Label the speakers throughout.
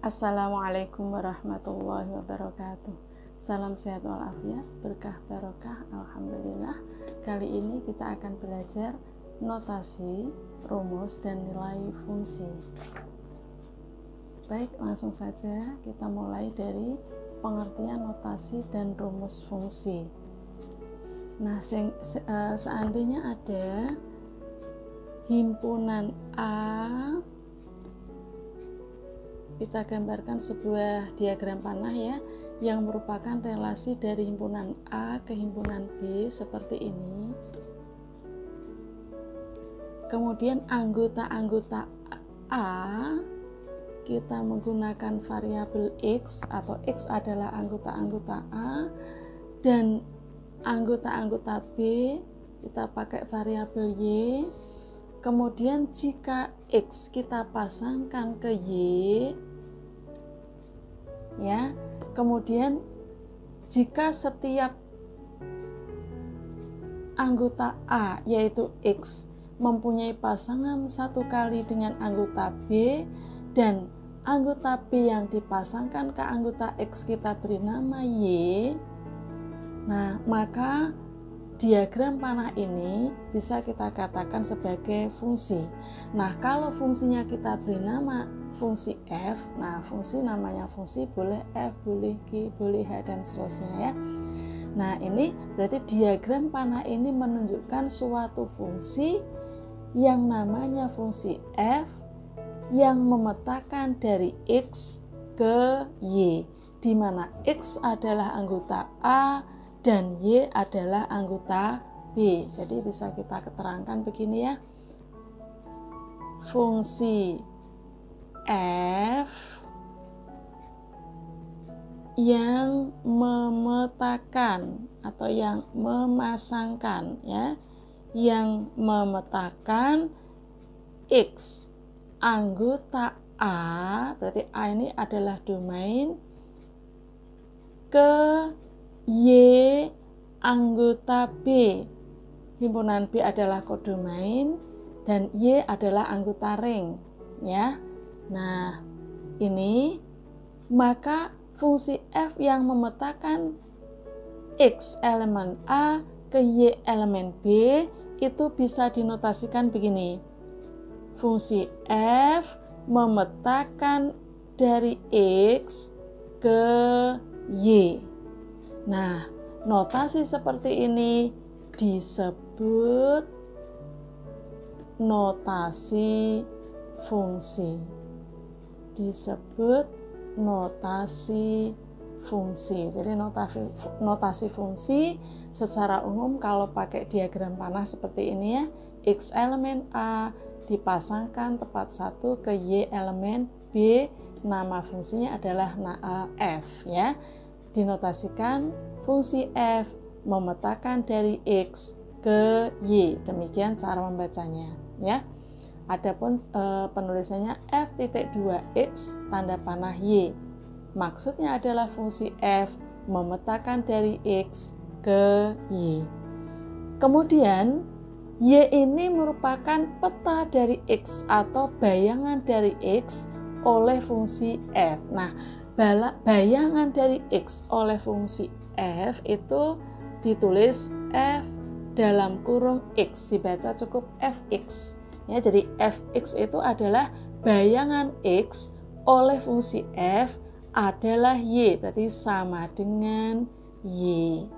Speaker 1: Assalamualaikum warahmatullahi wabarakatuh. Salam sehat walafiat, berkah barokah, alhamdulillah. Kali ini kita akan belajar notasi, rumus, dan nilai fungsi. Baik, langsung saja kita mulai dari pengertian notasi dan rumus fungsi. Nah, seandainya ada himpunan A, kita gambarkan sebuah diagram panah ya, yang merupakan relasi dari himpunan A ke himpunan B seperti ini. Kemudian anggota-anggota A kita menggunakan variabel X, atau X adalah anggota-anggota A, dan anggota-anggota B kita pakai variabel Y. Kemudian jika X kita pasangkan ke Y, ya, kemudian jika setiap anggota A yaitu X mempunyai pasangan satu kali dengan anggota B, dan anggota B yang dipasangkan ke anggota X kita beri nama Y, nah maka diagram panah ini bisa kita katakan sebagai fungsi. Nah, kalau fungsinya kita beri nama fungsi F, nah fungsi namanya fungsi, boleh F, boleh G, boleh H, dan seterusnya ya. Nah, ini berarti diagram panah ini menunjukkan suatu fungsi yang namanya fungsi F yang memetakan dari X ke Y, di mana X adalah anggota A dan Y adalah anggota B. Jadi bisa kita keterangkan begini ya. Fungsi F yang memetakan atau yang memasangkan ya, yang memetakan X anggota A, berarti A ini adalah domain, ke Y anggota B. Himpunan B adalah kodomain dan Y adalah anggota ring ya. Nah, ini maka fungsi F yang memetakan X elemen A ke Y elemen B itu bisa dinotasikan begini. Fungsi F memetakan dari X ke Y. Nah, notasi seperti ini disebut notasi fungsi. Disebut notasi fungsi. Jadi notasi fungsi secara umum kalau pakai diagram panah seperti ini ya, X elemen A dipasangkan tepat satu ke Y elemen B, nama fungsinya adalah F ya. Dinotasikan fungsi F memetakan dari X ke Y. Demikian cara membacanya ya. Adapun penulisannya F.2X tanda panah Y. Maksudnya adalah fungsi F memetakan dari X ke Y. Kemudian Y ini merupakan peta dari X atau bayangan dari X oleh fungsi F. Nah, bayangan dari X oleh fungsi F itu ditulis F dalam kurung X, dibaca cukup Fx ya. Jadi Fx itu adalah bayangan X oleh fungsi F adalah Y, berarti sama dengan Y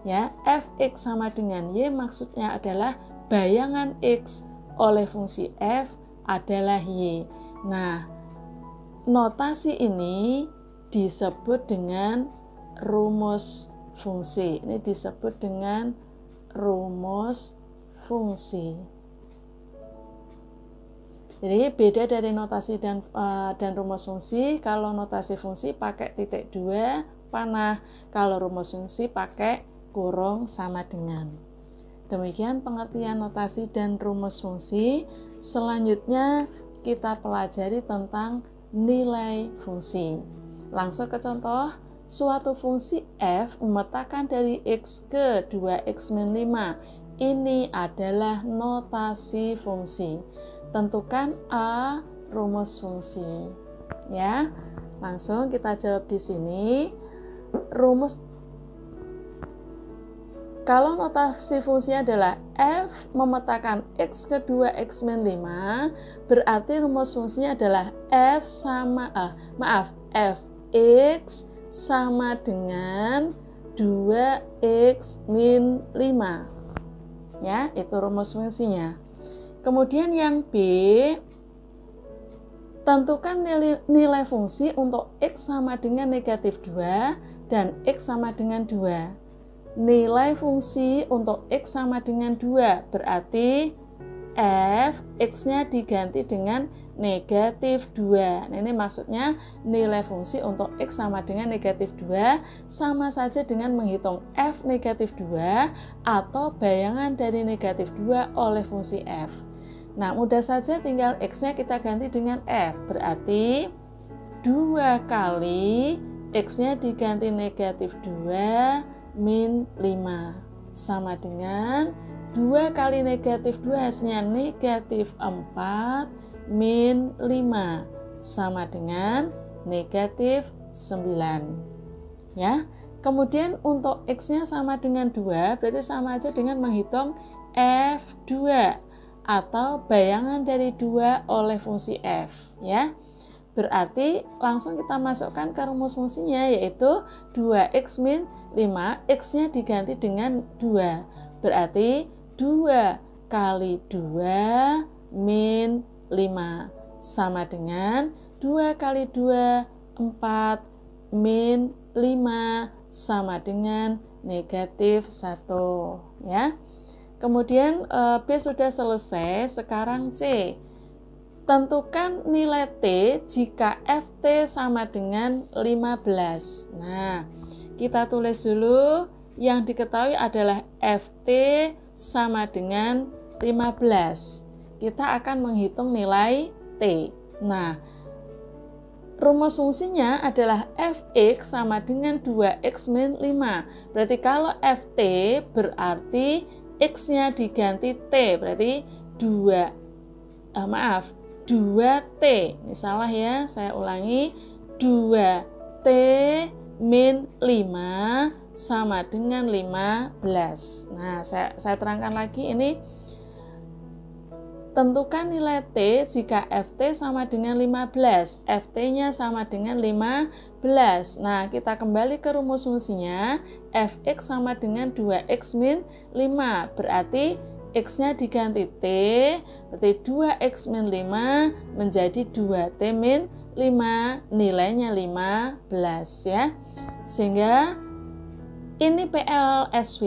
Speaker 1: ya. Fx sama dengan Y maksudnya adalah bayangan X oleh fungsi F adalah Y. Nah, notasi ini disebut dengan rumus fungsi. Ini disebut dengan rumus fungsi. Jadi beda dari notasi dan rumus fungsi. Kalau notasi fungsi pakai titik 2 panah, kalau rumus fungsi pakai kurung sama dengan. Demikian pengertian notasi dan rumus fungsi. Selanjutnya kita pelajari tentang nilai fungsi. Langsung ke contoh, suatu fungsi F memetakan dari X ke 2X-5. Ini adalah notasi fungsi. Tentukan A rumus fungsi. Ya, langsung kita jawab di sini. Rumus kalau notasi fungsinya adalah f memetakan x kedua x min 5, berarti rumus fungsinya adalah f fx sama dengan 2x min 5. Ya, itu rumus fungsinya. Kemudian yang B, tentukan nilai fungsi untuk x sama dengan negatif 2 dan x sama dengan 2. Nilai fungsi untuk x sama dengan 2 berarti f x-nya diganti dengan negatif 2. Nah, ini maksudnya nilai fungsi untuk x sama dengan negatif 2 sama saja dengan menghitung f negatif 2 atau bayangan dari negatif 2 oleh fungsi f. Nah, mudah saja tinggal x-nya kita ganti dengan f. Berarti 2 kali x-nya diganti negatif 2 min 5 sama dengan 2 kali negatif 2 hasilnya negatif 4 min 5 sama dengan negatif 9. Ya. Kemudian untuk x-nya sama dengan 2 berarti sama aja dengan menghitung f2 atau bayangan dari 2 oleh fungsi f, ya. Berarti langsung kita masukkan ke rumus fungsinya, yaitu 2x min 5, x-nya diganti dengan 2. Berarti 2 kali 2 min 5 sama dengan 2 kali 2, 4 min 5 sama dengan negatif 1. Ya. Kemudian B sudah selesai, sekarang C. Tentukan nilai T jika FT sama dengan 15. Nah, kita tulis dulu yang diketahui adalah FT sama dengan 15. Kita akan menghitung nilai T. Nah, rumus fungsinya adalah Fx sama dengan 2x min 5. Berarti kalau Ft berarti X-nya diganti T. Berarti 2T, ini salah ya, saya ulangi, 2T min 5 sama dengan 15. Nah, saya terangkan lagi ini, tentukan nilai T jika Ft sama dengan 15, Ft-nya sama dengan 15. Nah, kita kembali ke rumus fungsinya, Fx sama dengan 2x min 5, berarti x-nya diganti T, berarti 2x min 5 menjadi 2T min 5, nilainya 15 ya. Sehingga ini PLSV,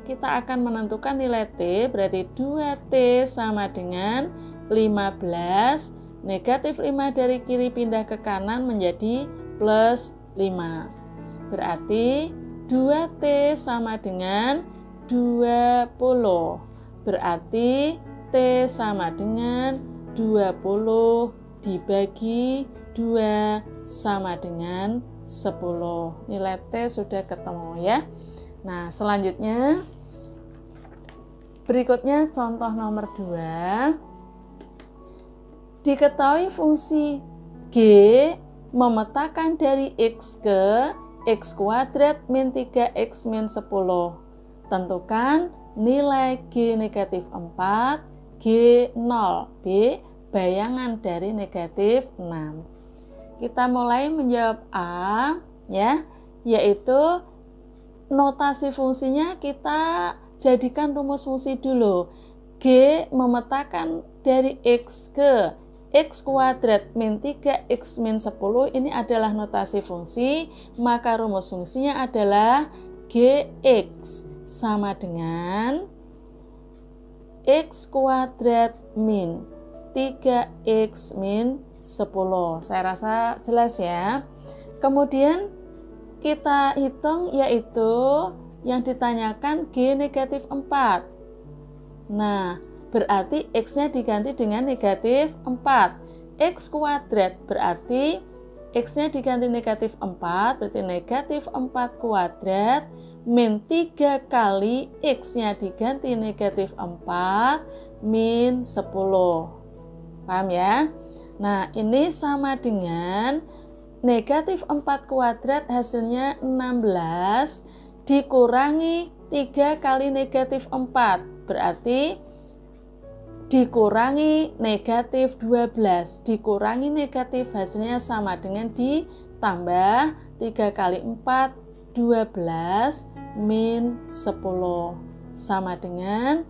Speaker 1: kita akan menentukan nilai T, berarti 2T sama dengan 15, negatif 5 dari kiri pindah ke kanan menjadi plus 5. Berarti 2T sama dengan 20. Berarti T sama dengan 20 dibagi 2 sama dengan 10. Nilai T sudah ketemu ya. Nah, selanjutnya berikutnya contoh nomor 2. Diketahui fungsi G memetakan dari x ke x kuadrat min 3x min 10. Tentukan nilai G negatif 4, G 0, B bayangan dari negatif 6. Kita mulai menjawab A, ya, yaitu notasi fungsinya kita jadikan rumus fungsi dulu. G memetakan dari x ke x kuadrat min 3x min 10, ini adalah notasi fungsi, maka rumus fungsinya adalah Gx sama dengan x kuadrat min 3x min 10. Saya rasa jelas ya. Kemudian kita hitung, yaitu yang ditanyakan G negatif 4. Nah, berarti x-nya diganti dengan negatif 4. X kuadrat berarti x-nya diganti negatif 4, berarti negatif 4 kuadrat min 3 kali x-nya diganti negatif 4 min 10. Paham ya? Nah, ini sama dengan negatif 4 kuadrat hasilnya 16 dikurangi 3 kali negatif 4. Berarti dikurangi negatif 12. Dikurangi negatif hasilnya sama dengan ditambah 3 kali 4, 12 min 10. Sama dengan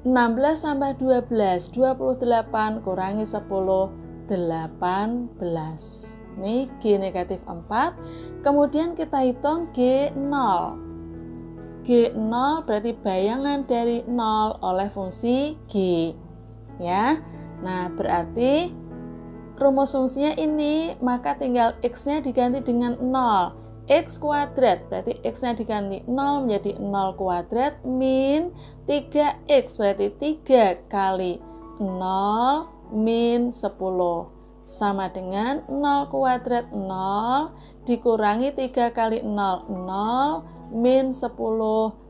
Speaker 1: 16 tambah 12, 28 kurangi 10, 18. Ini G negatif 4. Kemudian kita hitung G0. G0 berarti bayangan dari 0 oleh fungsi G. Ya. Nah, berarti rumus fungsinya ini, maka tinggal X-nya diganti dengan 0. X kuadrat, berarti X-nya diganti 0 menjadi 0 kuadrat min 3X, berarti 3 kali 0 min 10. Sama dengan 0 kuadrat 0 dikurangi 3 kali 0, 0 min 10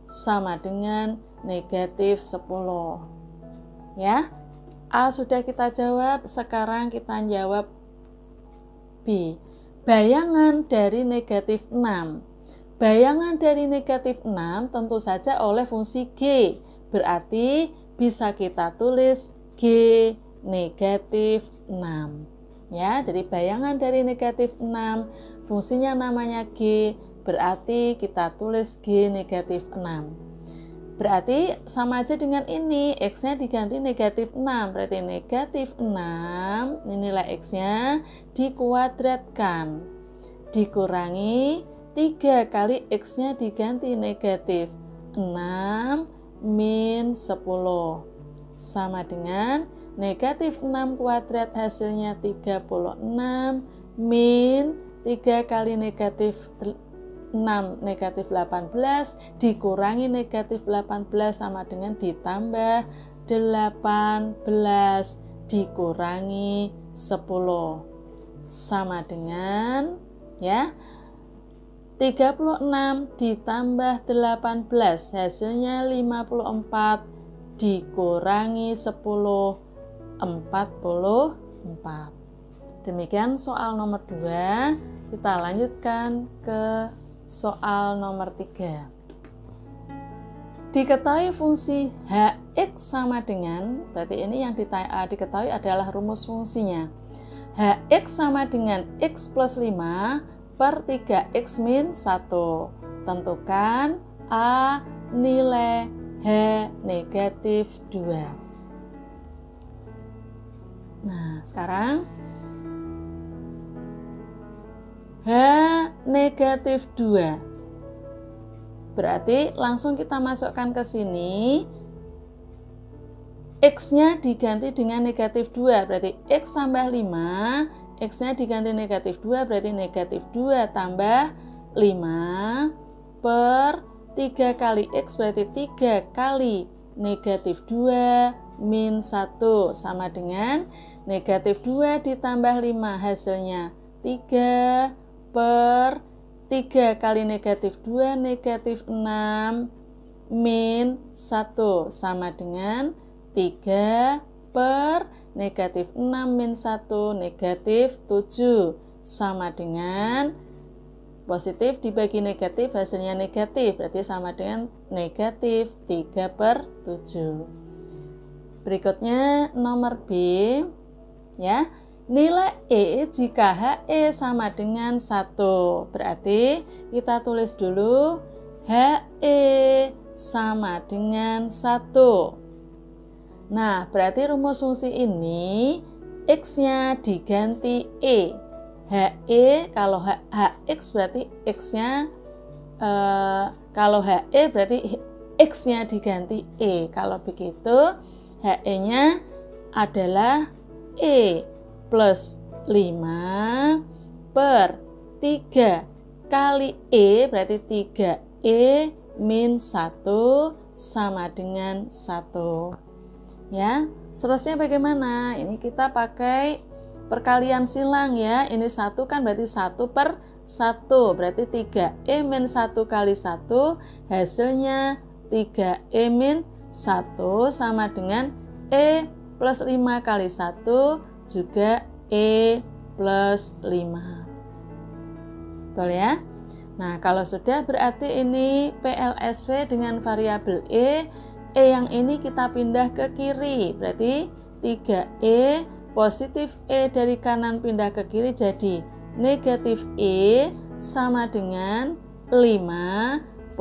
Speaker 1: sama dengan negatif 10. Ya, A sudah kita jawab, sekarang kita jawab B. Bayangan dari negatif 6. Bayangan dari negatif 6 tentu saja oleh fungsi G. Berarti bisa kita tulis G negatif 6. Ya, jadi bayangan dari negatif 6 fungsinya namanya G, berarti kita tulis G negatif 6. Berarti sama aja dengan ini, X-nya diganti negatif 6, berarti negatif 6, ini nilai X-nya dikuadratkan, dikurangi 3 kali X-nya diganti negatif 6 min 10, sama dengan negatif 6 kuadrat hasilnya 36 min 3 kali negatif 6 negatif 18 dikurangi negatif 18 sama dengan ditambah 18 dikurangi 10 sama dengan ya 36 ditambah 18 hasilnya 54 dikurangi 10 44. Demikian soal nomor 2. Kita lanjutkan ke soal nomor 3. Diketahui fungsi Hx sama dengan, berarti ini yang diketahui adalah rumus fungsinya. Hx sama dengan X plus 5 per 3X min 1. Tentukan A nilai H negatif 2. Nah, sekarang H negatif 2. Berarti langsung kita masukkan ke sini. X-nya diganti dengan negatif 2. Berarti X tambah 5. X-nya diganti negatif 2. Berarti negatif 2 tambah 5 per 3 kali X. Berarti 3 kali negatif 2 min 1. Sama dengan negatif 2 ditambah 5 hasilnya 3 per 3 kali negatif 2 negatif 6 min 1 sama dengan 3 per negatif 6 min 1 negatif 7 sama dengan positif dibagi negatif hasilnya negatif, berarti sama dengan negatif 3 per 7. Berikutnya nomor B ya. Nilai E jika HE sama dengan 1. Berarti kita tulis dulu HE sama dengan 1. Nah, berarti rumus fungsi ini X-nya diganti E. HE kalau HX berarti X-nya kalau HE berarti X-nya diganti E. Kalau begitu HE-nya adalah E plus 5 per 3 kali E berarti 3E min 1 sama dengan 1. Ya, seterusnya bagaimana? Ini kita pakai perkalian silang ya. Ini 1 kan berarti 1 per 1 berarti 3E min 1 kali 1 hasilnya 3E min 1 sama dengan E plus 5 kali 1 juga E plus 5. Betul ya? Nah, kalau sudah berarti ini PLSV dengan variabel E yang ini kita pindah ke kiri. Berarti 3E positif E dari kanan pindah ke kiri jadi negatif E sama dengan 5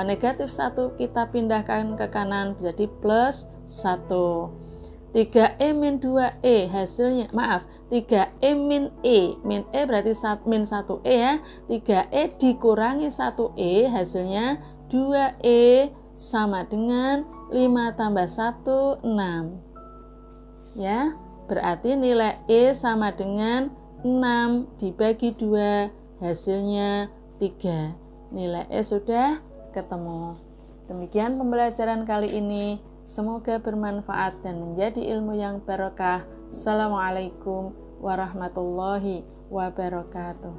Speaker 1: negatif 1 kita pindahkan ke kanan jadi plus 1. 3E min 2E hasilnya, 3E min E. Min E berarti min 1E ya. 3E dikurangi 1E hasilnya 2E sama dengan 5 tambah 1, 6. Ya, berarti nilai E sama dengan 6 dibagi 2 hasilnya 3. Nilai E sudah ketemu. Demikian pembelajaran kali ini. Semoga bermanfaat dan menjadi ilmu yang barokah. Assalamualaikum warahmatullahi wabarakatuh.